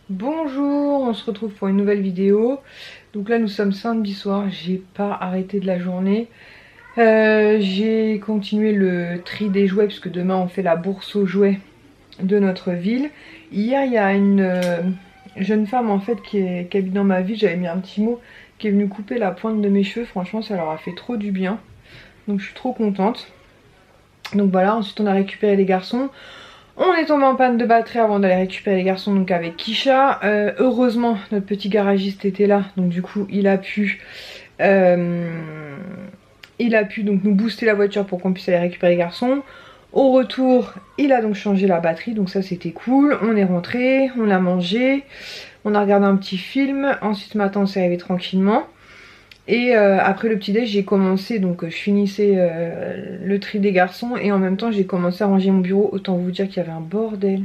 Bonjour, on se retrouve pour une nouvelle vidéo. Donc là nous sommes samedi soir, j'ai pas arrêté de la journée. J'ai continué le tri des jouets puisque demain on fait la bourse aux jouets de notre ville. Hier il y a une jeune femme en fait qui habite dans ma ville, j'avais mis un petit mot, qui est venue couper la pointe de mes cheveux. Franchement ça leur a fait trop du bien. Donc je suis trop contente. Donc voilà, ensuite on a récupéré les garçons. On est tombé en panne de batterie avant d'aller récupérer les garçons, donc avec Kisha. Heureusement notre petit garagiste était là, donc du coup il a pu donc nous booster la voiture pour qu'on puisse aller récupérer les garçons. Au retour il a donc changé la batterie, donc ça c'était cool. On est rentré, on a mangé, on a regardé un petit film. Ensuite ce matin on s'est réveillé tranquillement. Et après le petit déj j'ai commencé, donc je finissais le tri des garçons et en même temps j'ai commencé à ranger mon bureau. Autant vous dire qu'il y avait un bordel.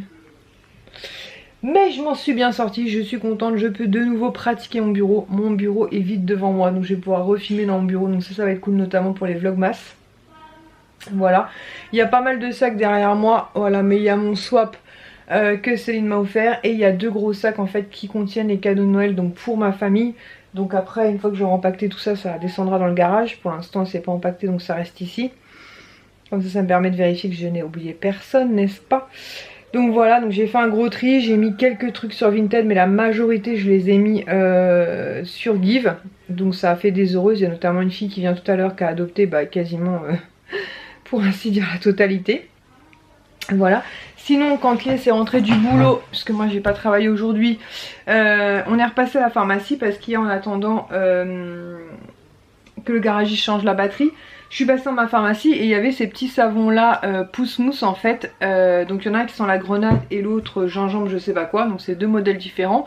Mais je m'en suis bien sortie, je suis contente, je peux de nouveau pratiquer mon bureau. Mon bureau est vide devant moi, donc je vais pouvoir refilmer dans mon bureau, donc ça va être cool, notamment pour les vlogmas. Voilà, il y a pas mal de sacs derrière moi, voilà, mais il y a mon swap que Céline m'a offert. Et il y a deux gros sacs en fait qui contiennent les cadeaux de Noël, donc pour ma famille. Donc après, une fois que j'aurai empaqueté tout ça, ça descendra dans le garage. Pour l'instant c'est pas empaqueté, donc ça reste ici. Comme ça me permet de vérifier que je n'ai oublié personne, n'est-ce pas? Donc voilà, donc j'ai fait un gros tri, j'ai mis quelques trucs sur Vinted, mais la majorité je les ai mis sur Give. Donc ça a fait des heureuses, il y a notamment une fille qui vient tout à l'heure qui a adopté quasiment pour ainsi dire la totalité. Voilà. Sinon quand Clé s'est rentrée du boulot, parce que moi j'ai pas travaillé aujourd'hui, on est repassé à la pharmacie parce qu'il y a en attendant que le garagiste change la batterie. Je suis passée dans ma pharmacie et il y avait ces petits savons là pousse-mousse en fait. Donc il y en a un qui sent la grenade et l'autre gingembre je sais pas quoi. Donc c'est deux modèles différents.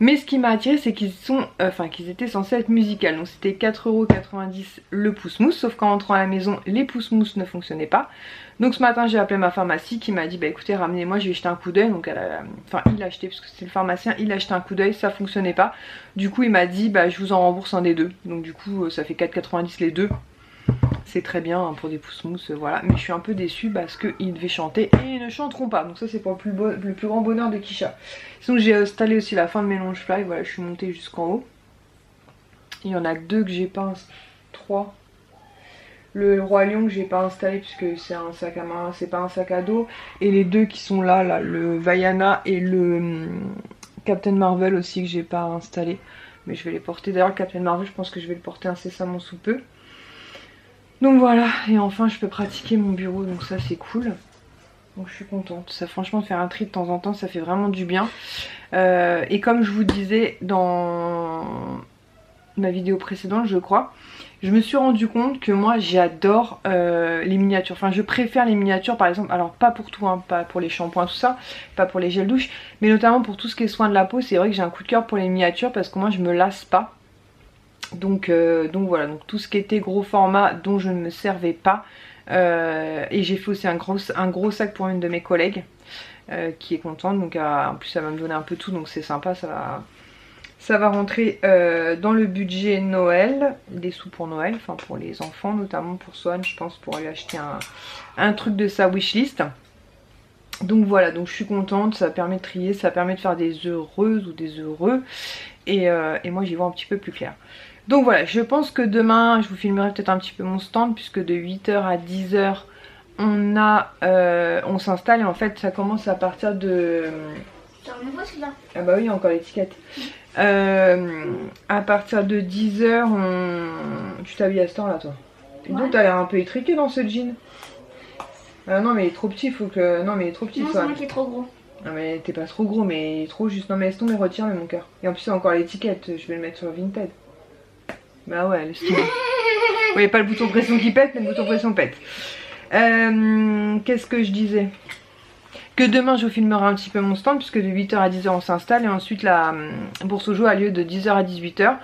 Mais ce qui m'a attiré c'est qu'ils sont, qu'ils étaient censés être musicales. Donc c'était 4,90 € le pousse-mousse. Sauf qu'en entrant à la maison les pousse-mousse ne fonctionnaient pas. Donc ce matin j'ai appelé ma pharmacie qui m'a dit bah écoutez ramenez-moi, je vais jeter un coup d'œil. Donc il a acheté, parce que c'est le pharmacien, il a acheté un coup d'œil, ça fonctionnait pas. Du coup il m'a dit bah je vous en rembourse un des deux. Donc du coup ça fait 4,90 les deux. C'est très bien hein, pour des pousse-mousse, voilà. Mais je suis un peu déçue parce qu'ils devaient chanter et ils ne chanteront pas. Donc ça c'est pour le plus grand bonheur de Kisha. Sinon j'ai installé aussi la fin de mélange fly. Voilà, je suis montée jusqu'en haut. Il y en a que deux que j'ai pas installé. Trois. Le Roi Lion que j'ai pas installé puisque c'est un sac à main, c'est pas un sac à dos. Et les deux qui sont là, le Vaiana et le Captain Marvel aussi que j'ai pas installé. Mais je vais les porter. D'ailleurs le Captain Marvel je pense que je vais le porter incessamment sous peu. Donc voilà, et enfin je peux pratiquer mon bureau, donc ça c'est cool. Donc je suis contente, ça franchement faire un tri de temps en temps ça fait vraiment du bien. Et comme je vous disais dans ma vidéo précédente je crois, je me suis rendu compte que moi j'adore les miniatures. Enfin je préfère les miniatures par exemple, alors pas pour tout, hein, pas pour les shampoings tout ça, pas pour les gels douche, mais notamment pour tout ce qui est soin de la peau. C'est vrai que j'ai un coup de cœur pour les miniatures parce que moi je me lasse pas. Donc voilà, donc tout ce qui était gros format dont je ne me servais pas. Et j'ai fait aussi un gros sac pour une de mes collègues qui est contente. Donc en plus ça va me donner un peu tout, donc c'est sympa, ça va rentrer dans le budget Noël, des sous pour Noël, enfin pour les enfants, notamment pour Swan, je pense, pour lui acheter un truc de sa wishlist. Donc voilà, donc je suis contente, ça permet de trier, ça permet de faire des heureuses ou des heureux. Et moi j'y vois un petit peu plus clair. Donc voilà, je pense que demain je vous filmerai peut-être un petit peu mon stand, puisque de 8 h à 10 h on s'installe. Et en fait ça commence à partir de... C'est un nouveau celui-là. Ah bah oui, encore l'étiquette. À partir de 10 h tu t'habilles à ce temps là toi. Et donc t'as l'air un peu étriqué dans ce jean. Ah non mais il est trop petit, faut que... Non mais il est trop petit. Non, c'est moi qui est trop gros. Non mais t'es pas trop gros, mais il est trop juste. Non mais laisse tomber, retire mais mon cœur. Et en plus c'est encore l'étiquette, je vais le mettre sur Vinted. Bah ouais, laisse tomber. Vous voyez pas le bouton pression qui pète, mais le bouton pression pète. Qu'est-ce que je disais? Que demain je vous filmerai un petit peu mon stand, puisque de 8 h à 10 h on s'installe. Et ensuite la bourse aux jouets a lieu de 10 h à 18 h.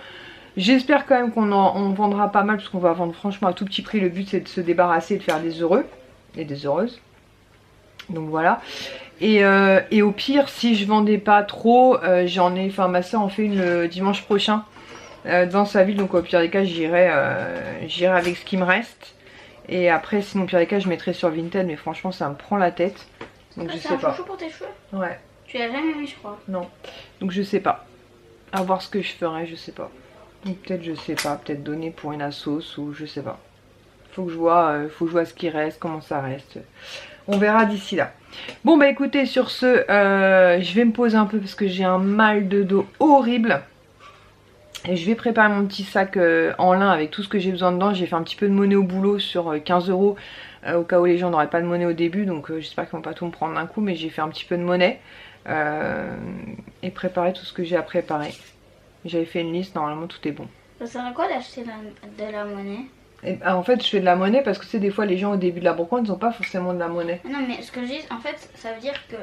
J'espère quand même qu'on vendra pas mal, parce qu'on va vendre franchement à tout petit prix. Le but c'est de se débarrasser et de faire des heureux et des heureuses. Donc voilà. Et au pire, si je vendais pas trop, ma soeur en fait une le dimanche prochain dans sa ville. Donc au pire des cas, j'irai avec ce qui me reste. Et après, sinon au pire des cas, je mettrai sur Vinted. Mais franchement, ça me prend la tête. Donc je sais pas. C'est un chouchou pour tes cheveux? Ouais. Tu l'as jamais vu, je crois. Non. Donc je sais pas. À voir ce que je ferai, je sais pas. Donc peut-être, je sais pas, peut-être donner pour une assos ou je sais pas. Faut que je vois ce qui reste, comment ça reste. On verra d'ici là. Bon bah écoutez, sur ce, je vais me poser un peu parce que j'ai un mal de dos horrible. Et je vais préparer mon petit sac en lin avec tout ce que j'ai besoin dedans. J'ai fait un petit peu de monnaie au boulot sur 15 € au cas où les gens n'auraient pas de monnaie au début. Donc j'espère qu'ils vont pas tout me prendre d'un coup, mais j'ai fait un petit peu de monnaie. Et préparer tout ce que j'ai à préparer. J'avais fait une liste, normalement tout est bon. Ça sert à quoi d'acheter de la monnaie? Et, en fait je fais de la monnaie parce que c'est des fois les gens au début de la brocante ils n'ont pas forcément de la monnaie. Non mais ce que je dis en fait ça veut dire que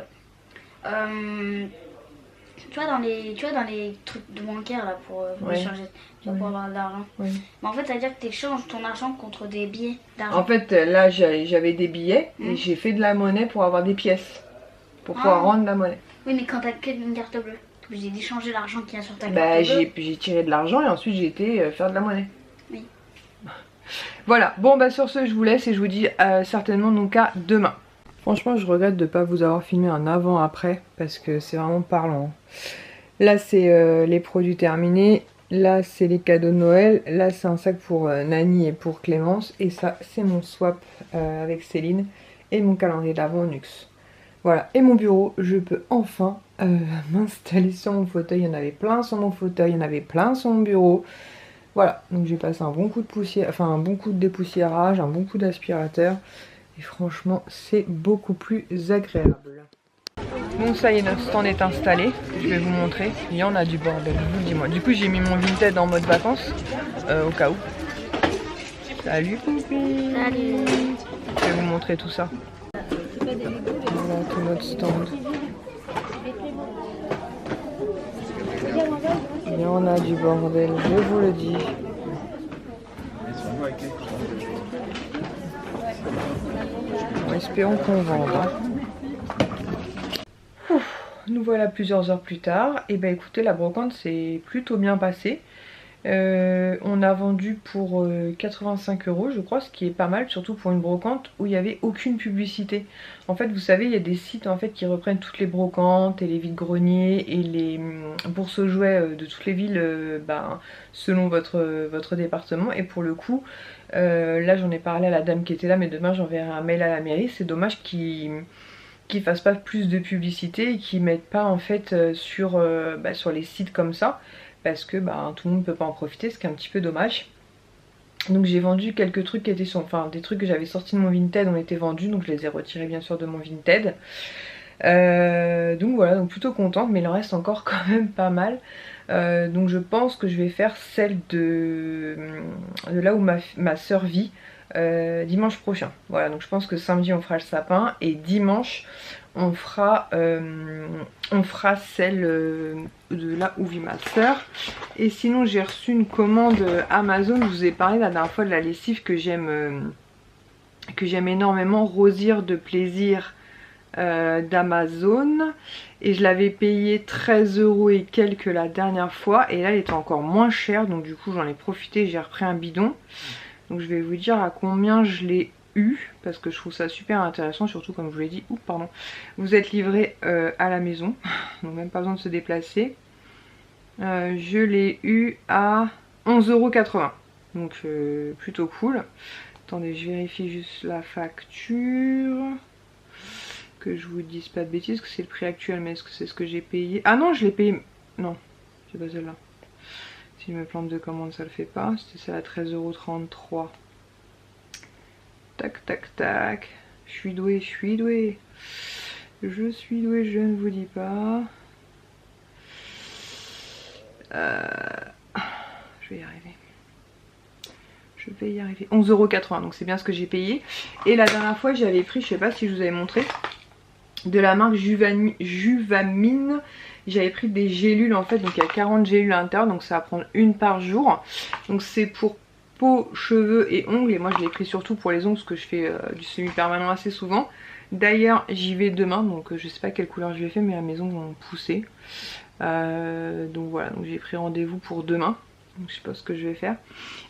tu vois dans les trucs de bancaire là pour échanger, tu vois, pour avoir de l'argent. Mais en fait ça veut dire que tu échanges ton argent contre des billets d'argent. En fait là j'avais des billets et j'ai fait de la monnaie pour avoir des pièces. Pour pouvoir rendre la monnaie. Oui mais quand t'as qu'une carte bleue, t'es obligé d'échanger l'argent qu'il y a sur ta carte bleue. J'ai tiré de l'argent et ensuite j'ai été faire de la monnaie. Oui. Voilà, bon bah sur ce je vous laisse et je vous dis certainement donc à demain. Franchement je regrette de ne pas vous avoir filmé un avant-après parce que c'est vraiment parlant. Là c'est les produits terminés, là c'est les cadeaux de Noël, là c'est un sac pour Nani et pour Clémence et ça c'est mon swap avec Céline et mon calendrier d'avant Nux. Voilà, et mon bureau, je peux enfin m'installer sur mon fauteuil. Il y en avait plein sur mon fauteuil, il y en avait plein sur mon bureau. Voilà, donc j'ai passé un bon coup de poussière, enfin un bon coup de dépoussiérage, un bon coup d'aspirateur. Et franchement, c'est beaucoup plus agréable. Bon, ça y est, notre stand est installé. Je vais vous montrer. Il y en a du bordel, je vous le dis moi. Du coup, j'ai mis mon Vinted en mode vacances, au cas où. Salut, Poupi. Salut. Je vais vous montrer tout ça. Voilà, tout notre stand. Il y en a du bordel, je vous le dis. Espérons qu'on vende. Nous voilà plusieurs heures plus tard. Et bah écoutez, la brocante s'est plutôt bien passée. On a vendu pour 85 € je crois, ce qui est pas mal, surtout pour une brocante où il n'y avait aucune publicité. En fait vous savez il y a des sites en fait qui reprennent toutes les brocantes et les vides-greniers et les bourses aux jouets de toutes les villes selon votre département. Et pour le coup là j'en ai parlé à la dame qui était là, mais demain j'enverrai un mail à la mairie. C'est dommage qu'ils fassent pas plus de publicité et qu'ils mettent pas en fait sur les sites comme ça. Parce que tout le monde ne peut pas en profiter, ce qui est un petit peu dommage. Donc j'ai vendu quelques trucs qui étaient sur... Enfin des trucs que j'avais sortis de mon Vinted ont été vendus, donc je les ai retirés bien sûr de mon Vinted. Donc voilà, donc plutôt contente, mais il en reste encore quand même pas mal. Donc je pense que je vais faire celle de là où ma soeur vit dimanche prochain. Voilà, donc je pense que samedi on fera le sapin et dimanche on fera celle de là où vit ma soeur. Et sinon j'ai reçu une commande Amazon. Je vous ai parlé la dernière fois de la lessive que j'aime énormément, Rosier de Plaisir d'Amazon, et je l'avais payé 13 € et quelques la dernière fois, et là elle était encore moins chère, donc du coup j'en ai profité, j'ai repris un bidon. Donc je vais vous dire à combien je l'ai eu, parce que je trouve ça super intéressant, surtout comme je vous l'ai dit, vous êtes livré à la maison, donc même pas besoin de se déplacer. Je l'ai eu à 11,80 €, donc plutôt cool. Attendez, je vérifie juste la facture, que je vous dise pas de bêtises, que c'est le prix actuel, mais est-ce que c'est ce que j'ai payé? Ah non, je l'ai payé, non, c'est pas celle-là. Si je me plante de commande, ça le fait pas. C'était ça à 13,33 €. Tac, tac, tac. Je suis douée, je suis douée. Je suis douée, je ne vous dis pas. Je vais y arriver. Je vais y arriver. 11,80 €, donc c'est bien ce que j'ai payé. Et la dernière fois, j'avais pris, je sais pas si je vous avais montré, de la marque Juvamine. J'avais pris des gélules en fait, donc il y a 40 gélules à l'intérieur, donc ça va prendre une par jour. Donc c'est pour peau, cheveux et ongles, et moi je l'ai pris surtout pour les ongles parce que je fais du semi-permanent assez souvent. D'ailleurs j'y vais demain, donc je sais pas quelle couleur je vais faire, mais à la maison vont pousser. Donc voilà, donc j'ai pris rendez-vous pour demain. Donc je sais pas ce que je vais faire.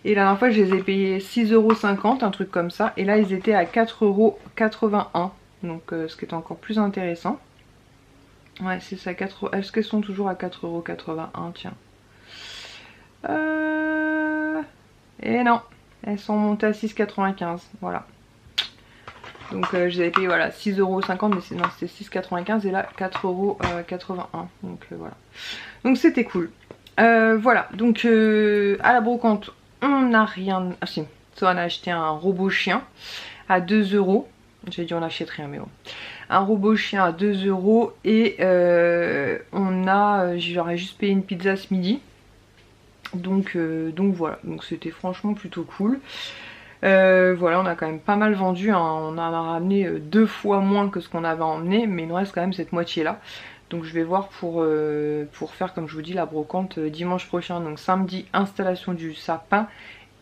Et la dernière fois je les ai payés 6,50 €, un truc comme ça. Et là ils étaient à 4,81 €. Donc ce qui est encore plus intéressant. Ouais, c'est ça, 4 €. Est-ce qu'elles sont toujours à 4,81 €? Tiens. Et non, elles sont montées à 6,95 €. Voilà. Donc je les avais payé voilà 6,50 €, mais non, c'était 6,95 € et là 4,81 €. Donc voilà. Donc c'était cool. Voilà, donc à la brocante, on n'a rien. Ah si, ça on a acheté un robot chien à 2 €. J'ai dit on n'achète rien, mais bon. Un robot chien à 2 € et j'aurais juste payé une pizza ce midi. Donc voilà, donc c'était franchement plutôt cool. Voilà, on a quand même pas mal vendu, hein. On en a ramené 2 fois moins que ce qu'on avait emmené, mais il nous reste quand même cette moitié là. Donc je vais voir pour faire, comme je vous dis, la brocante dimanche prochain. Donc samedi, installation du sapin,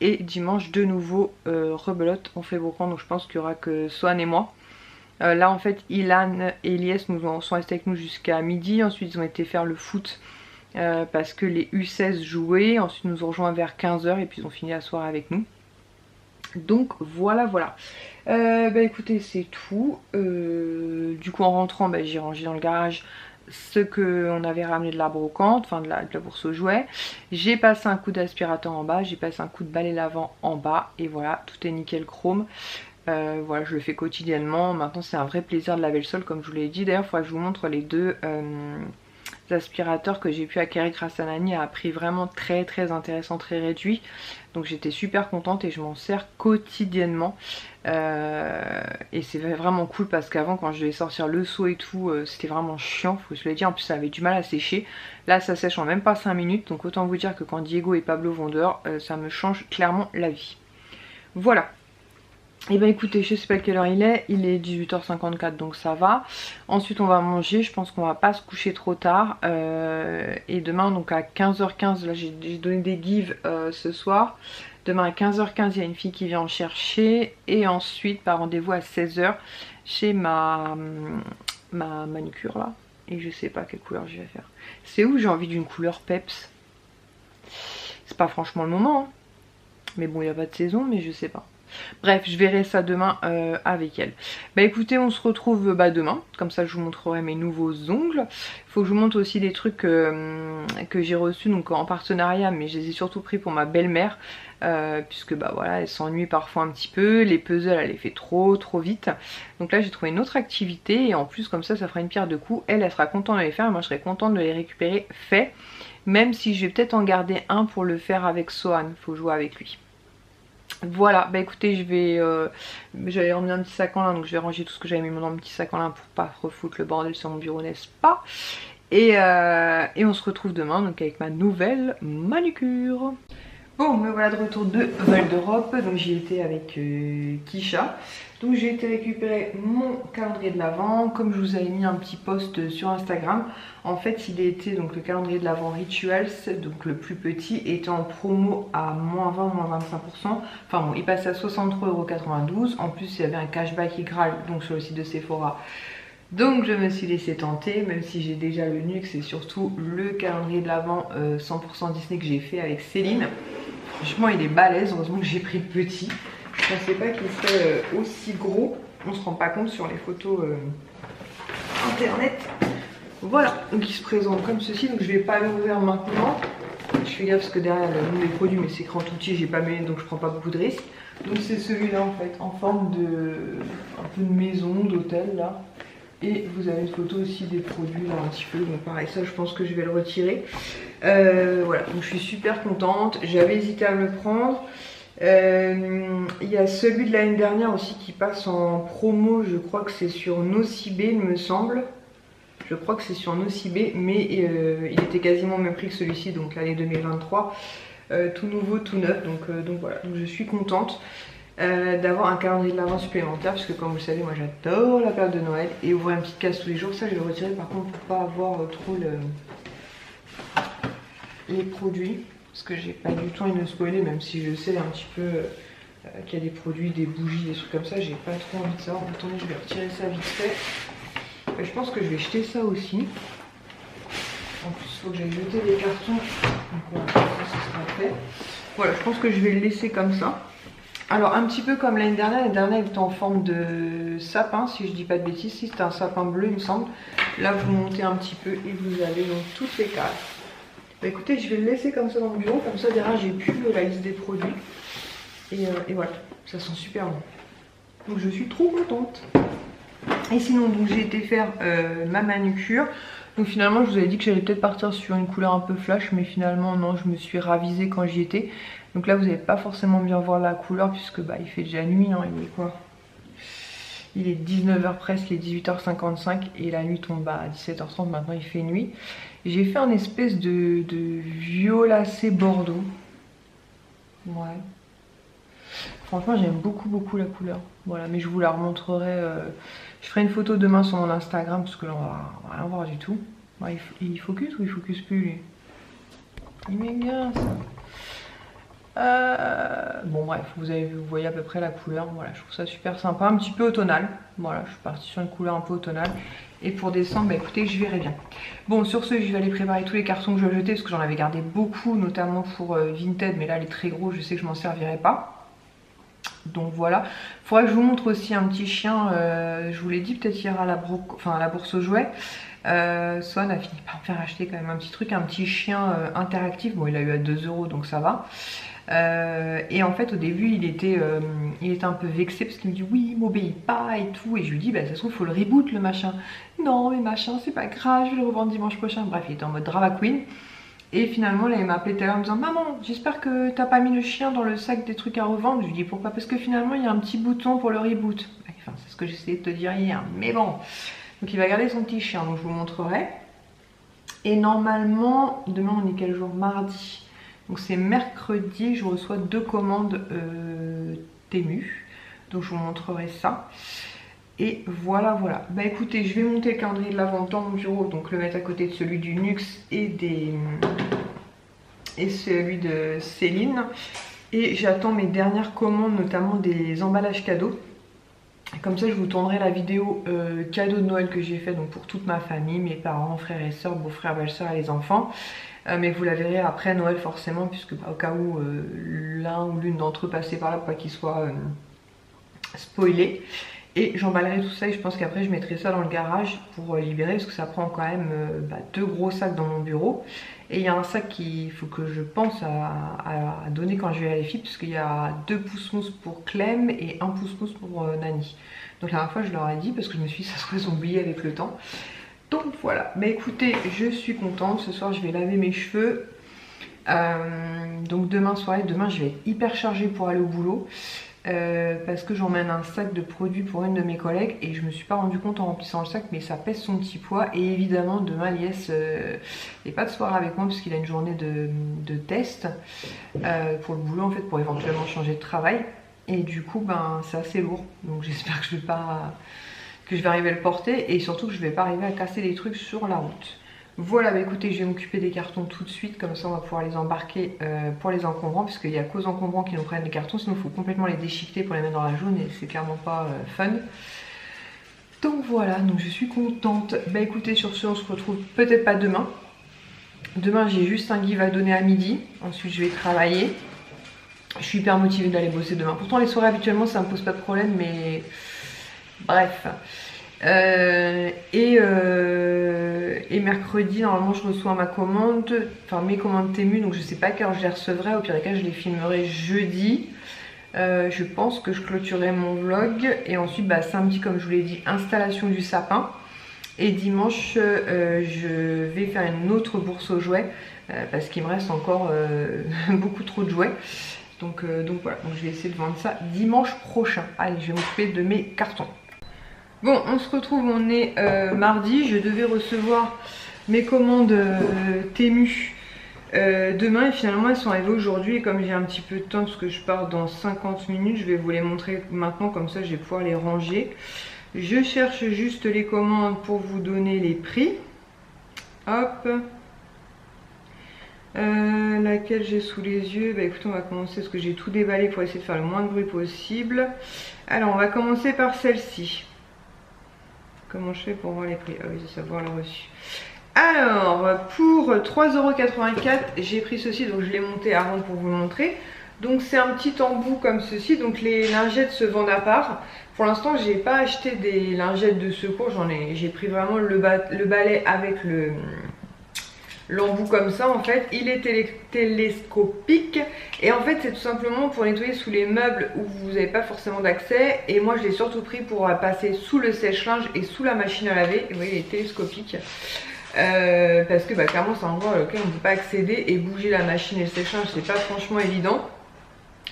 et dimanche de nouveau rebelote, on fait brocante. Donc je pense qu'il y aura que Swan et moi. Là en fait Ilan et Elias sont restés avec nous jusqu'à midi. Ensuite ils ont été faire le foot parce que les U16 jouaient. Ensuite ils nous ont rejoint vers 15 h et puis ils ont fini la soirée avec nous. Donc voilà. Bah écoutez, c'est tout. Du coup en rentrant, bah, j'ai rangé dans le garage ce qu'on avait ramené de la brocante, enfin de la bourse aux jouets. J'ai passé un coup d'aspirateur en bas, j'ai passé un coup de balai lavant en bas, et voilà, tout est nickel chrome. Voilà, je le fais quotidiennement. Maintenant c'est un vrai plaisir de laver le sol, comme je vous l'ai dit. D'ailleurs il faudra que je vous montre les deux aspirateurs que j'ai pu acquérir grâce à Nani à un prix vraiment très intéressant, très réduit. Donc j'étais super contente et je m'en sers quotidiennement. Et c'est vraiment cool parce qu'avant, quand je devais sortir le seau et tout, c'était vraiment chiant, faut se le dire. En plus ça avait du mal à sécher. Là ça sèche en même pas 5 minutes. Donc autant vous dire que quand Diego et Pablo vont dehors, ça me change clairement la vie. Voilà. Et ben écoutez, je sais pas quelle heure il est 18h54, donc ça va. Ensuite on va manger, je pense qu'on va pas se coucher trop tard. Et demain donc à 15h15, là j'ai donné des gives ce soir. Demain à 15h15 il y a une fille qui vient en chercher. Et ensuite par rendez-vous à 16h chez ma manucure là. Et je sais pas quelle couleur je vais faire. C'est où j'ai envie d'une couleur peps. C'est pas franchement le moment, hein. Mais bon il n'y a pas de saison, mais je sais pas. Bref, je verrai ça demain avec elle. Bah écoutez, on se retrouve demain. Comme ça, je vous montrerai mes nouveaux ongles. Il faut que je vous montre aussi des trucs que j'ai reçus donc en partenariat, mais je les ai surtout pris pour ma belle-mère. Puisque bah voilà, elle s'ennuie parfois un petit peu. Les puzzles, elle les fait trop vite. Donc là, j'ai trouvé une autre activité. Et en plus, comme ça fera une pierre deux coups. Elle sera contente de les faire. Et moi, je serai contente de les récupérer faits. Même si je vais peut-être en garder un pour le faire avec Sohan. Faut jouer avec lui. Voilà, bah écoutez, j'avais emmené un petit sac en lin, donc je vais ranger tout ce que j'avais mis dans mon petit sac en lin pour pas refoutre le bordel sur mon bureau, n'est-ce pas? Et on se retrouve demain donc avec ma nouvelle manucure. Bon, me voilà de retour de Val d'Europe, donc j'y étais avec Kisha. Donc j'ai été récupérer mon calendrier de l'Avent. Comme je vous avais mis un petit post sur Instagram, en fait il était donc le calendrier de l'Avent Rituals, donc le plus petit, était en promo à moins 20, moins 25%. Enfin bon, il passait à 63,92 €. En plus il y avait un cashback Igral donc sur le site de Sephora. Donc je me suis laissé tenter, même si j'ai déjà le Nux et surtout le calendrier de l'Avent 100% Disney que j'ai fait avec Céline. Franchement il est balèze, heureusement que j'ai pris le petit. Je pensais pas qu'il serait aussi gros, on se rend pas compte sur les photos internet. Voilà, donc il se présente comme ceci, donc je vais pas l'ouvrir maintenant. Je fais gaffe parce que derrière le nom des produits, mais c'est écran tout petit, j'ai pas mis donc je prends pas beaucoup de risques. Donc c'est celui-là en fait, en forme de un peu de maison, d'hôtel là. Et vous avez une photo aussi des produits là un petit peu, donc pareil ça je pense que je vais le retirer. Voilà, donc je suis super contente, j'avais hésité à le prendre. Il y a celui de l'année dernière aussi qui passe en promo, je crois que c'est sur Nocibé il me semble. Je crois que c'est sur Nocibé, mais il était quasiment au même prix que celui-ci, donc l'année 2023. Tout nouveau, tout neuf, donc voilà, donc je suis contente d'avoir un calendrier de l'Avent supplémentaire, parce que comme vous le savez, moi j'adore la période de Noël, et ouvrir une petite case tous les jours, ça je vais le retirer par contre pour pas avoir trop les produits. Parce que j'ai pas du tout envie de me spoiler, même si je sais un petit peu qu'il y a des produits, des bougies, des trucs comme ça, j'ai pas trop envie de savoir. Attendez, je vais retirer ça vite fait. Je pense que je vais jeter ça aussi. En plus, il faut que j'aille jeter les cartons. Donc voilà, ça sera fait. Voilà, je pense que je vais le laisser comme ça. Alors un petit peu comme l'année dernière elle était en forme de sapin, si je dis pas de bêtises, si c'était un sapin bleu il me semble. Là vous montez un petit peu et vous avez donc toutes les cases. Bah écoutez, je vais le laisser comme ça dans le bureau, comme ça derrière j'ai plus la liste des produits. Et voilà, ça sent super bon. Donc je suis trop contente. Et sinon donc j'ai été faire ma manucure. Donc finalement je vous avais dit que j'allais peut-être partir sur une couleur un peu flash, mais finalement non, je me suis ravisée quand j'y étais. Donc là vous n'allez pas forcément bien voir la couleur puisque bah il fait déjà nuit, hein, il est quoi? Il est 19 h presque, il est 18 h 55 et la nuit tombe à 17 h 30, maintenant il fait nuit. J'ai fait un espèce de violacé bordeaux. Ouais. Franchement j'aime beaucoup la couleur. Voilà, mais je vous la remontrerai. Je ferai une photo demain sur mon Instagram parce que là on va rien voir du tout. Ouais, il focus ou il focus plus lui? Il m'est bien ça. Bon bref, vous voyez à peu près la couleur. Voilà, je trouve ça super sympa, un petit peu automnal. Voilà, je suis partie sur une couleur un peu automnale. Et pour décembre, bah écoutez, je verrai bien. Bon, sur ce, je vais aller préparer tous les cartons que je vais jeter parce que j'en avais gardé beaucoup, notamment pour Vinted, mais là, elle est très gros, je sais que je m'en servirai pas. Donc voilà, il faudrait que je vous montre aussi un petit chien, je vous l'ai dit peut-être hier à la bourse aux jouets. Swan a fini par me faire acheter quand même un petit truc, un petit chien interactif. Bon, il a eu à 2 € donc ça va. Et en fait au début il était un peu vexé parce qu'il me dit oui il m'obéit pas et tout, et je lui dis bah ça se trouve faut le reboot le machin. Non mais machin c'est pas grave, je vais le revendre dimanche prochain. Bref, il était en mode drama queen. Et finalement là il m'a appelé tout à l'heure en me disant maman j'espère que t'as pas mis le chien dans le sac des trucs à revendre. Je lui dis pourquoi? Parce que finalement il y a un petit bouton pour le reboot. Enfin c'est ce que j'essayais de te dire hier, mais bon. Donc il va garder son petit chien, donc je vous montrerai. Et normalement demain on est quel jour? Mardi. Donc c'est mercredi, je reçois 2 commandes Temu. Donc je vous montrerai ça. Et voilà. Bah écoutez, je vais monter le calendrier de l'Avent dans mon bureau, donc le mettre à côté de celui du Nux et celui de Céline. Et j'attends mes dernières commandes, notamment des emballages cadeaux. Comme ça je vous tournerai la vidéo cadeau de Noël que j'ai fait donc pour toute ma famille, mes parents, frères et sœurs, beaux-frères, belles-sœurs et les enfants. Mais vous la verrez après Noël forcément, puisque au cas où l'un ou l'une d'entre eux passait par là pour pas qu'il soit spoilé. Et j'emballerai tout ça et je pense qu'après je mettrai ça dans le garage pour libérer, parce que ça prend quand même 2 gros sacs dans mon bureau. Et il y a un sac qu'il faut que je pense à donner quand je vais à les filles, puisqu'il y a 2 pousse-mousse pour Clem et 1 pousse-mousse pour Nani. Donc la dernière fois je leur ai dit, parce que je me suis dit ça se trouve ils ont oublié avec le temps. Donc voilà, bah écoutez, je suis contente. Ce soir je vais laver mes cheveux. Donc demain soirée, demain je vais être hyper chargée pour aller au boulot. Parce que j'emmène un sac de produits pour une de mes collègues et je me suis pas rendu compte en remplissant le sac, mais ça pèse son petit poids. Et évidemment demain Lies n'est pas de soirée avec moi puisqu'il a une journée de test pour le boulot en fait, pour éventuellement changer de travail. Et du coup ben c'est assez lourd, donc j'espère que je vais arriver à le porter et surtout que je vais pas arriver à casser des trucs sur la route. Voilà, bah écoutez, je vais m'occuper des cartons tout de suite, comme ça on va pouvoir les embarquer pour les encombrants, parce qu'il n'y a qu'aux encombrants qui nous prennent les cartons, sinon il faut complètement les déchiqueter pour les mettre dans la jaune et c'est clairement pas fun. Donc voilà, donc je suis contente. Bah écoutez, sur ce on se retrouve peut-être pas demain. Demain j'ai juste un give à donner à midi, ensuite je vais travailler. Je suis hyper motivée d'aller bosser demain. Pourtant les soirées habituellement ça me pose pas de problème, mais bref. Et mercredi normalement je reçois ma commande, enfin mes commandes Temu, donc je sais pas quand je les recevrai, au pire des cas je les filmerai jeudi. Je pense que je clôturerai mon vlog et ensuite bah, samedi comme je vous l'ai dit, installation du sapin, et dimanche je vais faire une autre bourse aux jouets parce qu'il me reste encore beaucoup trop de jouets. Donc voilà, donc je vais essayer de vendre ça dimanche prochain. Allez, je vais m'occuper de mes cartons. Bon, on se retrouve, on est mardi, je devais recevoir mes commandes Temu demain et finalement elles sont arrivées aujourd'hui, et comme j'ai un petit peu de temps parce que je pars dans 50 minutes, je vais vous les montrer maintenant, comme ça je vais pouvoir les ranger. Je cherche juste les commandes pour vous donner les prix. Hop. Laquelle j'ai sous les yeux? Bah écoutez, on va commencer parce que j'ai tout déballé pour essayer de faire le moins de bruit possible. Alors on va commencer par celle-ci. Comment je fais pour voir les prix? Ah oui, c'est savoir le reçu. Alors, pour 3,84 €, j'ai pris ceci, donc je l'ai monté avant pour vous le montrer. Donc c'est un petit embout comme ceci, donc les lingettes se vendent à part. Pour l'instant j'ai pas acheté des lingettes de secours, j'ai pris vraiment le balai avec l'embout comme ça en fait. Il est télescopique et en fait c'est tout simplement pour nettoyer sous les meubles où vous n'avez pas forcément d'accès. Et moi je l'ai surtout pris pour passer sous le sèche-linge et sous la machine à laver. Et vous voyez il est télescopique. Parce que clairement c'est un endroit auquel on ne peut pas accéder et bouger la machine et le sèche-linge c'est pas franchement évident.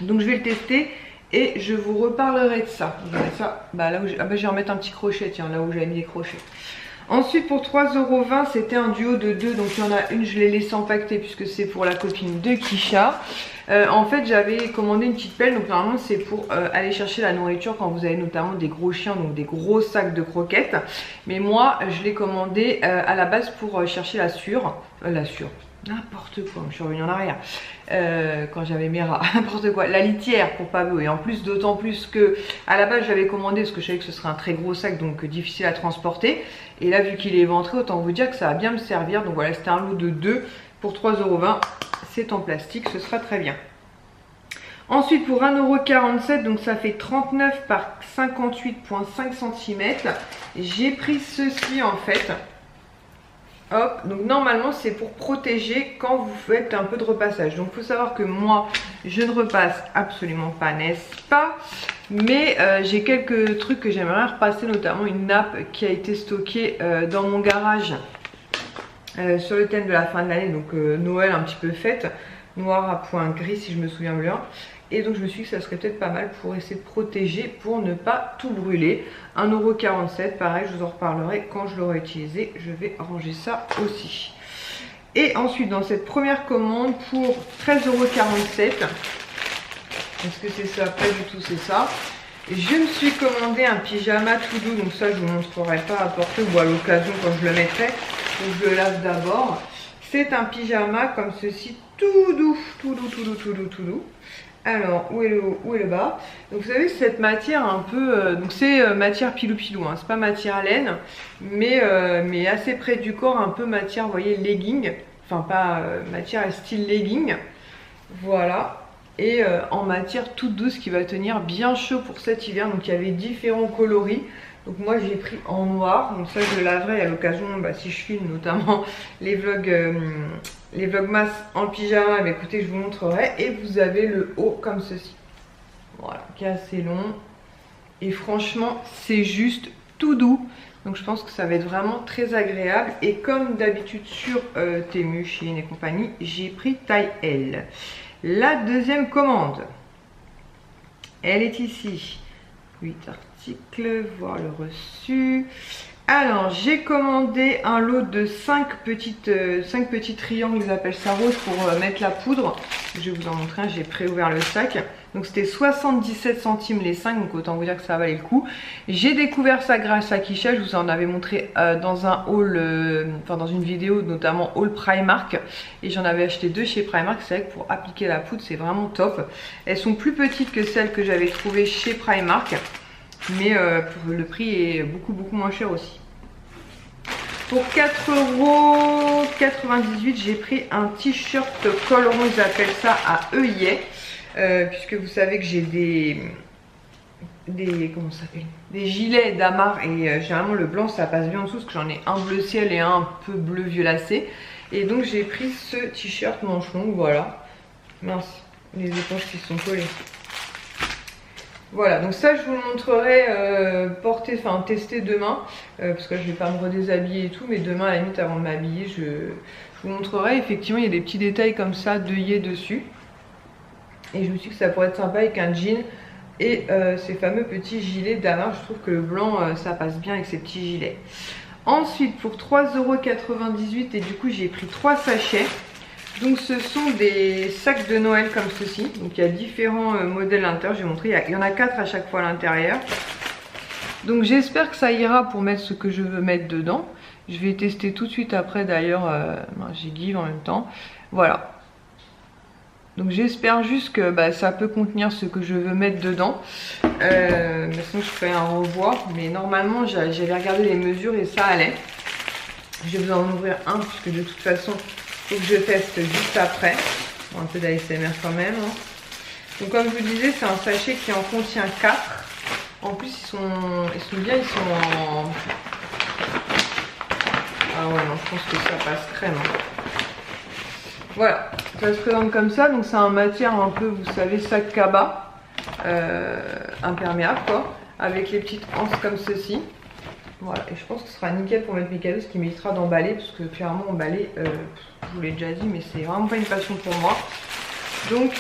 Donc je vais le tester et je vous reparlerai de ça. Je vais ça là où je vais remettre un petit crochet, tiens, là où j'avais mis les crochets. Ensuite pour 3,20 €, c'était un duo de 2, donc il y en a une, je l'ai laissé empaqueter puisque c'est pour la copine de Kisha. En fait j'avais commandé une petite pelle, donc normalement c'est pour aller chercher la nourriture quand vous avez notamment des gros chiens, donc des gros sacs de croquettes. Mais moi je l'ai commandé à la base pour chercher la n'importe quoi, je suis revenue en arrière quand j'avais mes rats, n'importe quoi, la litière pour Pablo. Et en plus, d'autant plus que à la base j'avais commandé parce que je savais que ce serait un très gros sac, donc difficile à transporter. Et là vu qu'il est éventré, autant vous dire que ça va bien me servir. Donc voilà, c'était un lot de 2 pour 3,20 €, c'est en plastique, ce sera très bien. Ensuite pour 1,47 €, donc ça fait 39 par 58,5 cm, j'ai pris ceci en fait. Hop, donc normalement c'est pour protéger quand vous faites un peu de repassage. Donc il faut savoir que moi je ne repasse absolument pas, n'est-ce pas? Mais j'ai quelques trucs que j'aimerais repasser, notamment une nappe qui a été stockée dans mon garage sur le thème de la fin de l'année, donc Noël un petit peu fête, noir à point gris si je me souviens bien. Et donc je me suis dit que ça serait peut-être pas mal pour essayer de protéger, pour ne pas tout brûler. 1,47 €, pareil, je vous en reparlerai quand je l'aurai utilisé. Je vais ranger ça aussi. Et ensuite dans cette première commande pour 13,47 €, est-ce que c'est ça? Pas du tout, c'est ça. Je me suis commandé un pyjama tout doux, donc ça je vous montrerai pas à porter ou à l'occasion quand je le mettrai. Donc je le lave d'abord. C'est un pyjama comme ceci, tout doux, tout doux, tout doux, tout doux, tout doux. Alors, où est le haut, où est le bas? Donc vous savez cette matière un peu, donc c'est matière pilou-pilou, hein, c'est pas matière laine, mais assez près du corps, un peu matière, vous voyez, legging, enfin pas matière style legging, voilà, et en matière toute douce qui va tenir bien chaud pour cet hiver. Donc il y avait différents coloris. Donc moi j'ai pris en noir, donc ça je le laverai à l'occasion, si je filme notamment les vlogmas en pyjama, écoutez je vous montrerai. Et vous avez le haut comme ceci, voilà, qui est assez long. Et franchement c'est juste tout doux, donc je pense que ça va être vraiment très agréable. Et comme d'habitude sur Temu, Shein et compagnie, j'ai pris taille L. La deuxième commande, elle est ici, 8 articles, voir le reçu. Alors j'ai commandé un lot de 5 petits triangles, ils appellent ça rose, pour mettre la poudre. Je vais vous en montrer un, j'ai préouvert le sac. Donc c'était 77 centimes les 5, donc autant vous dire que ça valait le coup. J'ai découvert ça grâce à Kisha, je vous en avais montré dans un haul, dans une vidéo, notamment haul Primark. Et j'en avais acheté 2 chez Primark. C'est vrai que pour appliquer la poudre c'est vraiment top. Elles sont plus petites que celles que j'avais trouvées chez Primark, mais le prix est beaucoup moins cher aussi. Pour 4,98 €, j'ai pris un t-shirt col rond, ils appellent ça à œillet, puisque vous savez que j'ai comment ça s'appelle, des gilets d'Amar, et généralement le blanc ça passe bien en dessous parce que j'en ai un bleu ciel et un peu bleu violacé. Et donc j'ai pris ce t-shirt manche longue, voilà. Mince, les éponges qui sont collées. Voilà, donc ça je vous le montrerai tester demain, parce que je vais pas me redéshabiller et tout, mais demain à la limite avant de m'habiller, je vous montrerai. Effectivement il y a des petits détails comme ça d'œillet dessus, et je me suis dit que ça pourrait être sympa avec un jean et ces fameux petits gilets d'Amar. Je trouve que le blanc ça passe bien avec ces petits gilets. Ensuite pour 3,98 € et du coup j'ai pris 3 sachets. Donc ce sont des sacs de Noël comme ceci. Donc il y a différents modèles à l'intérieur, je vais montrer, il y en a 4 à chaque fois à l'intérieur. Donc j'espère que ça ira pour mettre ce que je veux mettre dedans. Je vais tester tout de suite après d'ailleurs, j'ai give en même temps. Voilà. Donc j'espère juste que ça peut contenir ce que je veux mettre dedans. Mais sinon je ferai un revoir. Mais normalement j'avais regardé les mesures et ça allait. Je vais vous en ouvrir un puisque de toute façon... faut que je teste juste après. Bon, un peu d'ASMR quand même. Hein. Donc comme je vous disais, c'est un sachet qui en contient 4. En plus ils sont bien, ils sont en... Ah ouais non, je pense que ça passe crème. Voilà, ça se présente comme ça. Donc c'est en matière un peu, vous savez, sac cabas, imperméable quoi, avec les petites anses comme ceci. Voilà, et je pense que ce sera nickel pour mettre mes cadeaux, ce qui m'évitera d'emballer, parce que clairement emballer, je vous l'ai déjà dit, mais c'est vraiment pas une passion pour moi. Donc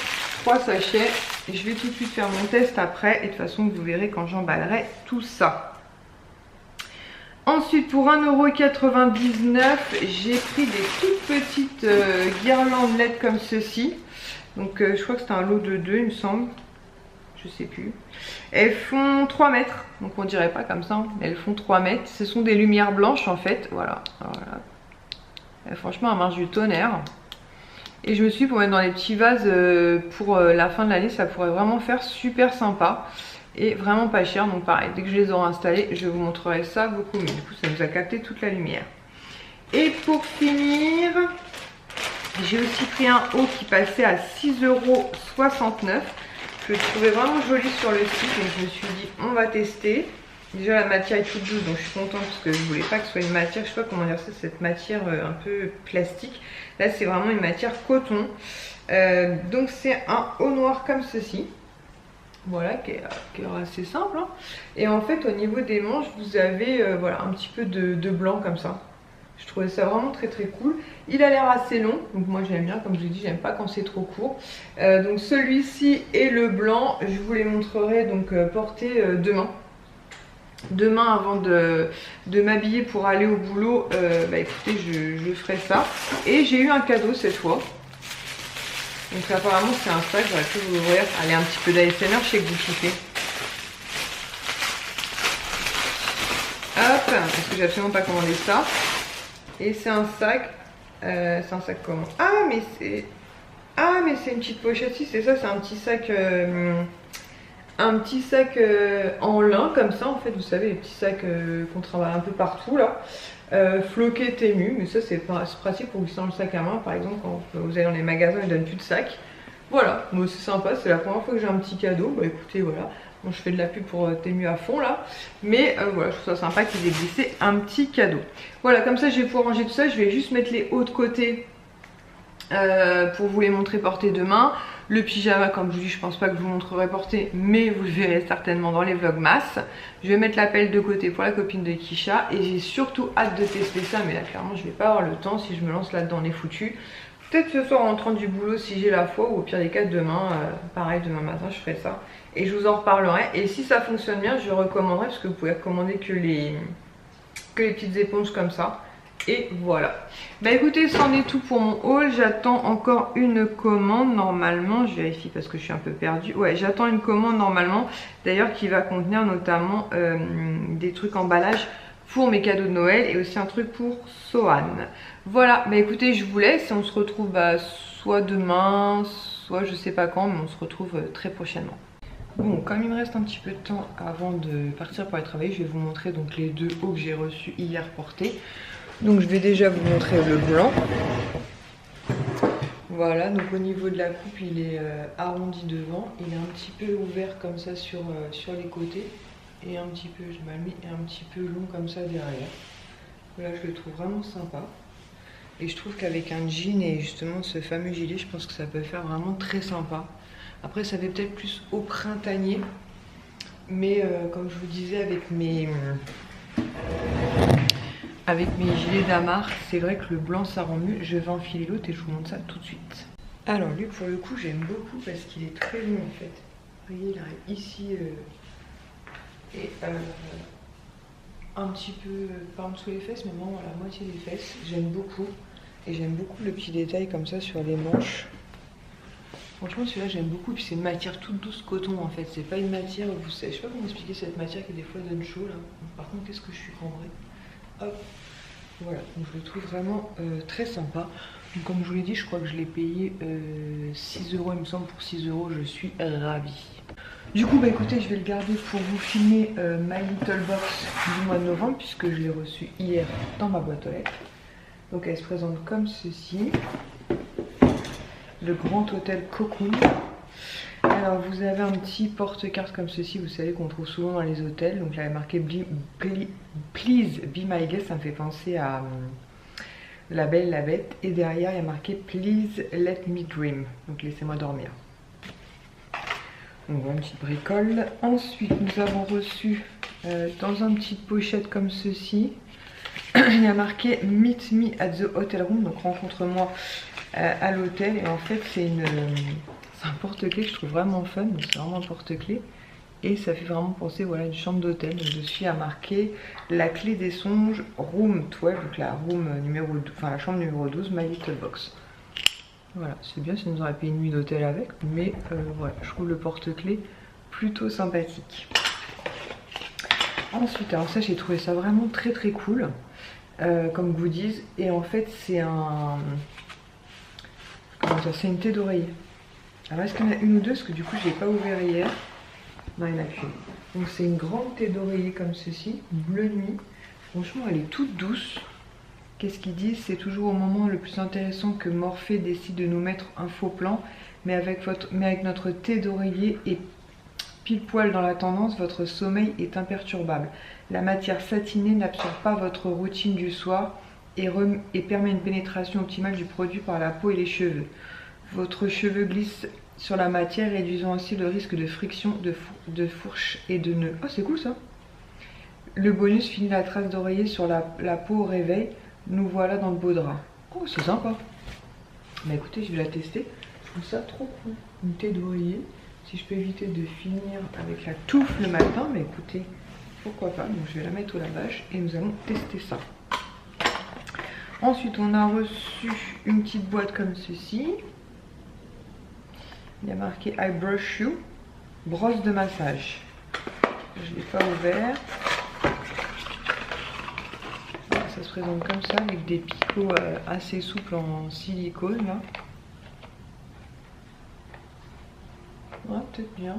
3 sachets, et je vais tout de suite faire mon test après, et de toute façon vous verrez quand j'emballerai tout ça. Ensuite pour 1,99 €, j'ai pris des toutes petites guirlandes LED comme ceci. Donc je crois que c'est un lot de 2 il me semble. Je sais plus. Elles font 3 mètres, donc on dirait pas comme ça, hein. Elles font 3 mètres. Ce sont des lumières blanches en fait, voilà. Et franchement, elles marchent du tonnerre. Et je me suis dit pour mettre dans les petits vases pour la fin de l'année, ça pourrait vraiment faire super sympa. Et vraiment pas cher, donc pareil, dès que je les aurai installés, je vous montrerai ça beaucoup mieux. Du coup, ça nous a capté toute la lumière. Et pour finir, j'ai aussi pris un haut qui passait à 6,69 €. Je le trouvais vraiment joli sur le site, donc je me suis dit on va tester. Déjà la matière est toute douce, donc je suis contente parce que je voulais pas que ce soit une matière, je sais pas comment dire ça, cette matière un peu plastique. Là c'est vraiment une matière coton. Donc c'est un haut noir comme ceci. Voilà, qui est assez simple. Hein. Et en fait au niveau des manches, vous avez voilà, un petit peu de blanc comme ça. Je trouvais ça vraiment très très cool. Il a l'air assez long, donc moi j'aime bien, comme je l'ai dit, j'aime pas quand c'est trop court. Donc celui-ci et le blanc, je vous les montrerai donc porter demain. Demain avant de m'habiller pour aller au boulot, bah écoutez, je ferai ça. Et j'ai eu un cadeau cette fois. Donc apparemment c'est un sac, j'aurais pu vous l'ouvrir. Allez, un petit peu d'ASMR, je sais que vous kiffez. Hop, parce que j'ai absolument pas commandé ça. Et c'est un sac, comment? Ah mais c'est une petite pochette, si c'est ça, c'est un petit sac en lin comme ça en fait, vous savez les petits sacs qu'on travaille un peu partout là, floqué Temu, mais ça c'est pratique pour glisser dans le sac à main par exemple quand vous allez dans les magasins ils donnent plus de sacs. Voilà, moi c'est sympa, c'est la première fois que j'ai un petit cadeau, bah écoutez voilà. Bon, je fais de la pub pour Temu à fond là, mais voilà, je trouve ça sympa qu'ils aient glissé un petit cadeau. Voilà, comme ça je vais pouvoir ranger tout ça, je vais juste mettre les hauts de côté pour vous les montrer porter demain. Le pyjama, comme je vous dis, je pense pas que je vous montrerai porter, mais vous le verrez certainement dans les vlogmas. Je vais mettre la pelle de côté pour la copine de Kisha, et j'ai surtout hâte de tester ça, mais là clairement je vais pas avoir le temps si je me lance là-dedans les foutus. Peut-être ce soir en rentrant du boulot si j'ai la foi, ou au pire des cas demain, pareil demain matin je ferai ça. Et je vous en reparlerai. Et si ça fonctionne bien, je recommanderai parce que vous pouvez recommander que les petites éponges comme ça. Et voilà. Bah écoutez, c'en est tout pour mon haul. J'attends encore une commande normalement. Je vérifie parce que je suis un peu perdue. Ouais, j'attends une commande normalement. D'ailleurs qui va contenir notamment des trucs emballage pour mes cadeaux de Noël. Et aussi un truc pour Sohan. Voilà, bah écoutez, je vous laisse. On se retrouve soit demain, soit je sais pas quand. Mais on se retrouve très prochainement. Bon, comme il me reste un petit peu de temps avant de partir pour aller travailler, je vais vous montrer donc les 2 hauts que j'ai reçus hier portés. Donc je vais déjà vous montrer le blanc. Voilà, donc au niveau de la coupe, il est arrondi devant. Il est un petit peu ouvert comme ça sur les côtés. Et un petit peu, je m'ai mis, et un petit peu long comme ça derrière. Là, je le trouve vraiment sympa. Et je trouve qu'avec un jean et justement ce fameux gilet, je pense que ça peut faire vraiment très sympa. Après ça fait peut-être plus au printanier, mais comme je vous disais avec mes gilets d'Amar, c'est vrai que le blanc ça rend mieux. Je vais enfiler l'autre et je vous montre ça tout de suite. Alors lui pour le coup j'aime beaucoup parce qu'il est très long en fait. Vous voyez il arrive ici et un petit peu par en dessous les fesses, mais vraiment à la moitié des fesses. J'aime beaucoup et j'aime beaucoup le petit détail comme ça sur les manches. Franchement celui-là j'aime beaucoup, puis c'est une matière toute douce coton en fait, c'est pas une matière, vous savez, je sais pas comment expliquer cette matière qui des fois donne chaud là. Par contre qu'est-ce que je suis cambrée. Hop, voilà, donc je le trouve vraiment très sympa. Donc comme je vous l'ai dit, je crois que je l'ai payé 6 € il me semble, pour 6 €, je suis ravie. Du coup bah écoutez, je vais le garder pour vous filmer My Little Box du mois de novembre, puisque je l'ai reçu hier dans ma boîte aux lettres. Donc elle se présente comme ceci. Le Grand Hôtel Cocoon. Alors vous avez un petit porte-carte comme ceci, vous savez qu'on trouve souvent dans les hôtels. Donc là il y a marqué Please be my guest, ça me fait penser à La Belle et la Bête. Et derrière il y a marqué Please let me dream, donc laissez-moi dormir. Donc voilà une petite bricole. Ensuite nous avons reçu dans un petit pochette comme ceci, il y a marqué Meet me at the hotel room, donc rencontre-moi à l'hôtel. Et en fait c'est un porte-clés que je trouve vraiment fun, c'est vraiment un porte-clés. Et ça fait vraiment penser voilà, à une chambre d'hôtel. Je suis à marquer la clé des songes room 12, donc la room numéro 12, enfin la chambre numéro 12, my little box. Voilà, c'est bien si nous aurait payé une nuit d'hôtel avec, mais voilà, je trouve le porte-clés plutôt sympathique. Ensuite, alors ça j'ai trouvé ça vraiment très cool comme goodies. Et en fait c'est un... Comment dire, c'est une thé d'oreiller. Alors est-ce qu'il y en a une ou deux? Parce que du coup je l'ai pas ouvert hier. Non, il n'y en a qu'une. Donc c'est une grande thé d'oreiller comme ceci, bleu nuit. Franchement elle est toute douce. Qu'est-ce qu'ils disent? C'est toujours au moment le plus intéressant que Morphée décide de nous mettre un faux plan. Mais avec notre thé d'oreiller et pile poil dans la tendance, votre sommeil est imperturbable. La matière satinée n'absorbe pas votre routine du soir et permet une pénétration optimale du produit par la peau et les cheveux. Votre cheveu glisse sur la matière, réduisant ainsi le risque de friction, de fourche et de nœuds. Oh, c'est cool ça! Le bonus finit la trace d'oreiller sur la peau au réveil. Nous voilà dans le beau drap. Oh, c'est sympa! Mais écoutez, je vais la tester. Je trouve ça trop cool. Une thé d'oreiller. Si je peux éviter de finir avec la touffe le matin, mais écoutez, pourquoi pas. Donc je vais la mettre au lavage et nous allons tester ça. Ensuite, on a reçu une petite boîte comme ceci. Il y a marqué I brush you, brosse de massage. Je ne l'ai pas ouvert. Ça se présente comme ça avec des picots assez souples en silicone là. Ouais, peut-être bien.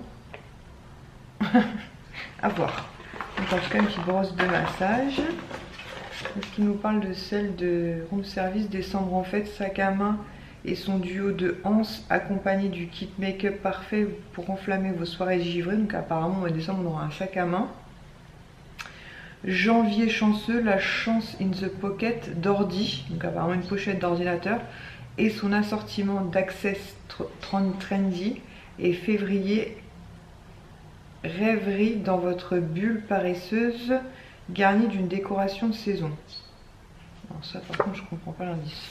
À voir. Donc en tout cas une petite brosse de massage. Est-ce qu'il nous parle de celle de room service décembre en fait, sac à main et son duo de anse accompagné du kit make-up parfait pour enflammer vos soirées givrées. Donc apparemment au mois de décembre on aura un sac à main. Janvier chanceux, la chance in the pocket d'ordi, donc apparemment une pochette d'ordinateur et son assortiment d'access trendy. Et février, rêverie dans votre bulle paresseuse garnie d'une décoration de saison. Alors ça par contre je comprends pas l'indice.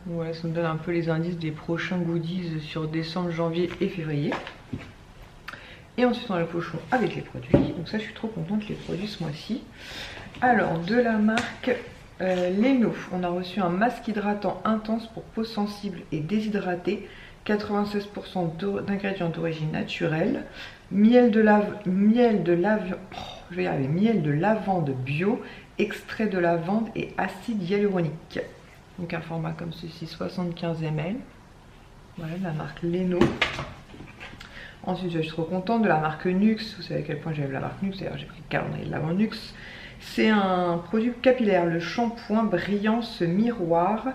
Voilà, ça me donne un peu les indices des prochains goodies sur décembre, janvier et février. Et ensuite on a le pochon avec les produits. Donc ça je suis trop contente, les produits ce mois-ci. Alors de la marque Leno, on a reçu un masque hydratant intense pour peau sensible et déshydratée. 96% d'ingrédients d'origine naturelle. Miel de lavande bio, extrait de lavande et acide hyaluronique. Donc un format comme ceci, 75 ml. Voilà, de la marque Leno. Ensuite, je suis trop contente de la marque Nux. Vous savez à quel point j'aime la marque Nux. D'ailleurs, j'ai pris le calendrier de l'avant Nux. C'est un produit capillaire, le shampoing Brillance Miroir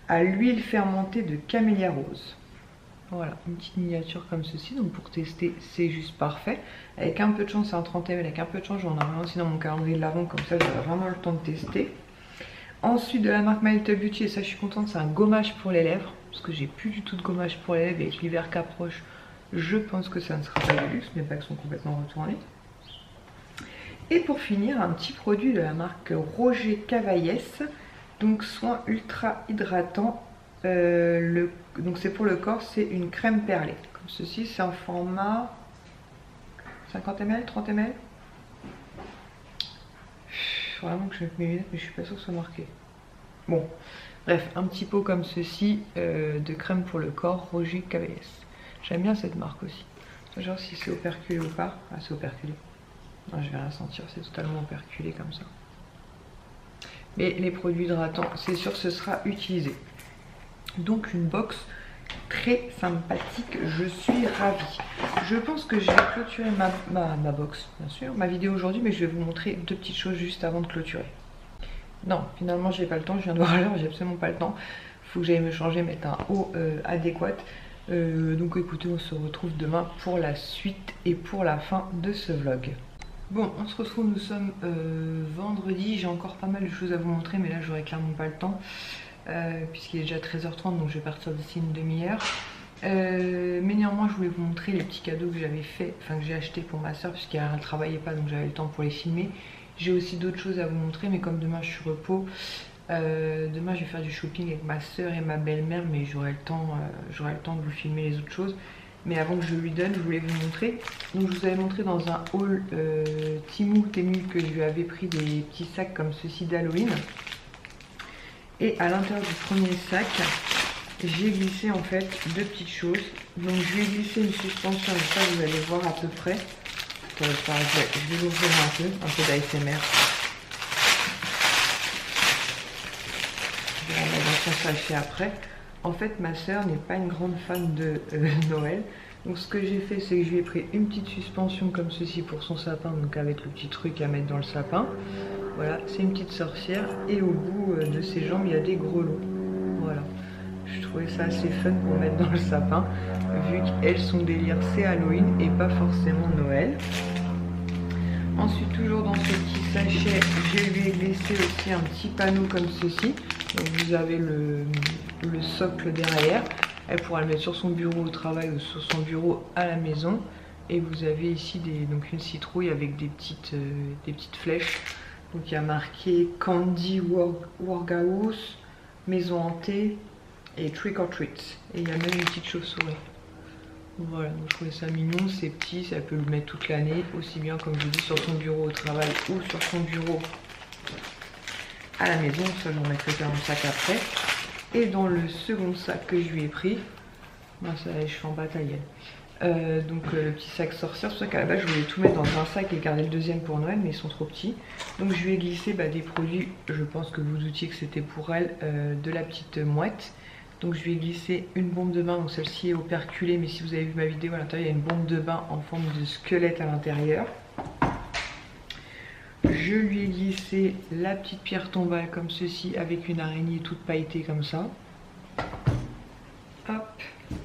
à l'huile fermentée de camélia rose. Voilà, une petite miniature comme ceci. Donc pour tester, c'est juste parfait. Avec un peu de chance, c'est un 30 ml. Avec un peu de chance, j'en ai rien aussi dans mon calendrier de l'avant. Comme ça, j'aurai vraiment le temps de tester. Ensuite, de la marque My Little Beauty, et ça, je suis contente, c'est un gommage pour les lèvres. Parce que j'ai plus du tout de gommage pour les lèvres. Et avec l'hiver qu'approche, je pense que ça ne sera pas du luxe. Mes bagues sont complètement retournées. Et pour finir, un petit produit de la marque Roger Cavaillès. Donc, soin ultra hydratant. Donc c'est pour le corps, c'est une crème perlée. Comme ceci, c'est un format 50 ml, 30 ml. Vraiment que je mette mes lunettes, mais je suis pas sûre que ce soit marqué. Bon, bref, un petit pot comme ceci de crème pour le corps, Roger Cavaillès. J'aime bien cette marque aussi. Genre si c'est operculé ou pas. Ah, c'est operculé. Non, je vais rien sentir, c'est totalement operculé comme ça. Mais les produits hydratants, c'est sûr que ce sera utilisé. Donc une box très sympathique, je suis ravie. Je pense que je vais clôturer ma box, bien sûr, ma vidéo aujourd'hui, mais je vais vous montrer deux petites choses juste avant de clôturer. Non, finalement j'ai pas le temps, je viens de voir l'heure, j'ai absolument pas le temps. Il faut que j'aille me changer, mettre un haut adéquat. Donc écoutez, on se retrouve demain pour la suite et pour la fin de ce vlog. Bon, on se retrouve, nous sommes vendredi, j'ai encore pas mal de choses à vous montrer, mais là j'aurai clairement pas le temps, puisqu'il est déjà 13h30, donc je vais partir d'ici une demi-heure. Mais néanmoins je voulais vous montrer les petits cadeaux que j'avais fait, enfin que j'ai acheté pour ma soeur, puisqu'elle ne travaillait pas, donc j'avais le temps pour les filmer. J'ai aussi d'autres choses à vous montrer, mais comme demain je suis repos, demain je vais faire du shopping avec ma soeur et ma belle-mère, mais j'aurai le temps de vous filmer les autres choses. Mais avant que je lui donne, je voulais vous montrer. Donc je vous avais montré dans un haul Temu que je lui avais pris des petits sacs comme ceci d'Halloween. Et à l'intérieur du premier sac, j'ai glissé en fait deux petites choses. Donc je lui ai glissé une suspension, et ça vous allez voir à peu près. Je vais l'ouvrir un peu d'ASMR. Je vais la mettre dans son sachet après. En fait, ma soeur n'est pas une grande fan de Noël. Donc ce que j'ai fait, c'est que je lui ai pris une petite suspension comme ceci pour son sapin, donc avec le petit truc à mettre dans le sapin. Voilà, c'est une petite sorcière. Et au bout de ses jambes, il y a des grelots. Voilà. Je trouvais ça assez fun pour mettre dans le sapin, vu qu'elle, son délire, c'est Halloween et pas forcément Noël. Ensuite, toujours dans ce petit sachet, je lui ai glissé aussi un petit panneau comme ceci. Donc vous avez le socle derrière. Elle pourra le mettre sur son bureau au travail ou sur son bureau à la maison. Et vous avez ici donc une citrouille avec des petites flèches. Donc il y a marqué Candy Workhouse, Maison hantée et Trick or Treat. Et il y a même une petite chauve-souris. Voilà, donc je trouvais ça mignon, c'est petit, ça peut le mettre toute l'année, aussi bien comme je dis sur son bureau au travail ou sur son bureau à la maison. Ça, j'en mettrai dans le sac après. Et dans le second sac que je lui ai pris, ben ça, je suis en bataille. Donc le petit sac sorcière, c'est pour ça qu'à la base je voulais tout mettre dans un sac et garder le deuxième pour Noël, mais ils sont trop petits. Donc je lui ai glissé des produits, je pense que vous doutiez que c'était pour elle, de la petite mouette. Donc je lui ai glissé une bombe de bain, donc celle-ci est operculée, mais si vous avez vu ma vidéo à l'intérieur, il y a une bombe de bain en forme de squelette à l'intérieur. Je lui ai glissé la petite pierre tombale comme ceci, avec une araignée toute pailletée comme ça. Hop.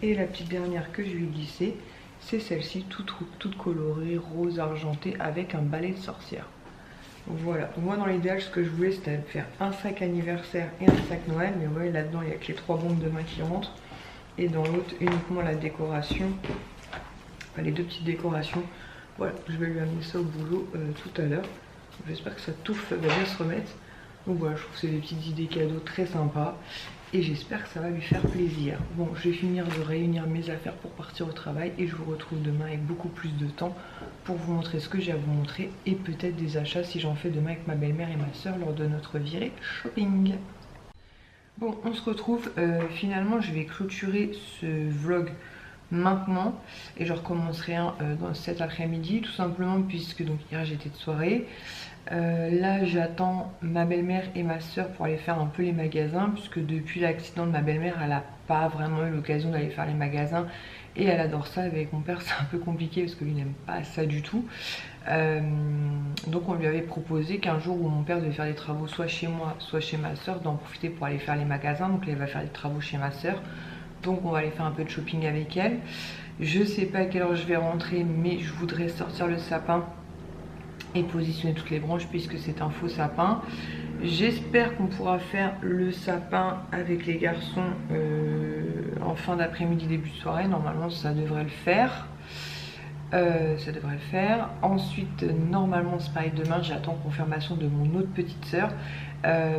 Et la petite dernière que je lui ai glissée, c'est celle-ci, toute colorée, rose argentée, avec un balai de sorcière. Voilà, moi dans l'idéal ce que je voulais c'était faire un sac anniversaire et un sac Noël, mais vous voyez là-dedans il n'y a que les 3 bombes de main qui rentrent, et dans l'autre uniquement la décoration, enfin les deux petites décorations. Voilà, je vais lui amener ça au boulot tout à l'heure, j'espère que sa touffe va bien se remettre. Donc voilà, je trouve que c'est des petites idées cadeaux très sympas et j'espère que ça va lui faire plaisir. Bon, je vais finir de réunir mes affaires pour partir au travail et je vous retrouve demain avec beaucoup plus de temps pour vous montrer ce que j'ai à vous montrer et peut-être des achats si j'en fais demain avec ma belle-mère et ma soeur lors de notre virée shopping. Bon, on se retrouve. Finalement, je vais clôturer ce vlog maintenant et je recommencerai dans cet après-midi, tout simplement puisque donc hier j'étais de soirée. Là j'attends ma belle-mère et ma soeur pour aller faire un peu les magasins, puisque depuis l'accident de ma belle-mère elle n'a pas vraiment eu l'occasion d'aller faire les magasins et elle adore ça. Avec mon père c'est un peu compliqué parce que lui n'aime pas ça du tout. Donc on lui avait proposé qu'un jour où mon père devait faire des travaux soit chez moi soit chez ma soeur, d'en profiter pour aller faire les magasins. Donc là elle va faire des travaux chez ma soeur, donc on va aller faire un peu de shopping avec elle. Je sais pas à quelle heure je vais rentrer, mais je voudrais sortir le sapin et positionner toutes les branches puisque c'est un faux sapin. J'espère qu'on pourra faire le sapin avec les garçons en fin d'après-midi, début de soirée. Normalement ça devrait le faire. Ensuite normalement c'est pareil, demain j'attends confirmation de mon autre petite soeur,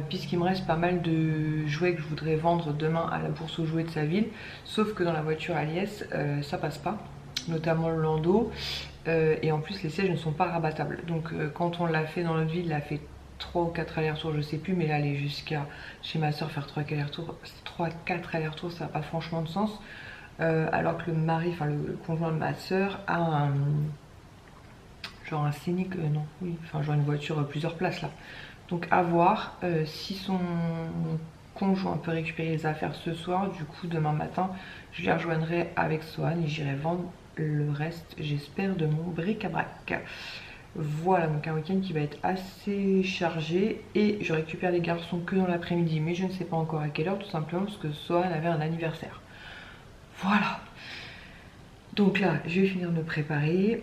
puisqu'il me reste pas mal de jouets que je voudrais vendre demain à la bourse aux jouets de sa ville, sauf que dans la voiture à Liès ça passe pas, notamment le landau, et en plus les sièges ne sont pas rabattables. Donc quand on l'a fait dans notre ville, il a fait 3 ou 4 allers-retours je sais plus, mais là aller jusqu'à chez ma soeur faire 3-4 allers-retours ça n'a pas franchement de sens. Alors que le mari, enfin le conjoint de ma soeur a genre un Scénic, genre une voiture plusieurs places là. Donc à voir si son conjoint peut récupérer les affaires ce soir. Du coup demain matin je les rejoindrai avec Sohan et j'irai vendre le reste, j'espère, de mon bric-à-brac. Voilà, donc un week-end qui va être assez chargé et je récupère les garçons que dans l'après-midi, mais je ne sais pas encore à quelle heure, tout simplement parce que Sohan avait un anniversaire. Voilà, Donc là, je vais finir de me préparer.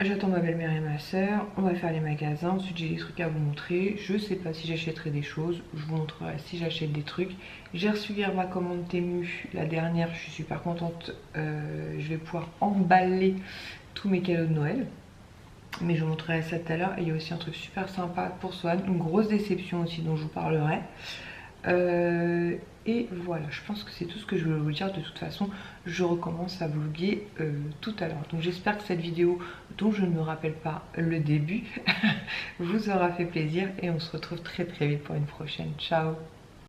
J'attends ma belle-mère et ma soeur. On va faire les magasins. Ensuite, j'ai des trucs à vous montrer. Je sais pas si j'achèterai des choses. Je vous montrerai si j'achète des trucs. J'ai reçu hier ma commande Temu, la dernière. Je suis super contente. Je vais pouvoir emballer tous mes cadeaux de Noël. Mais je vous montrerai ça tout à l'heure. Et il y a aussi un truc super sympa pour Swan. Une grosse déception aussi dont je vous parlerai. Et voilà, je pense que c'est tout ce que je voulais vous dire. De toute façon, je recommence à vlogger tout à l'heure. Donc j'espère que cette vidéo, dont je ne me rappelle pas le début, vous aura fait plaisir. Et on se retrouve très très vite pour une prochaine. Ciao!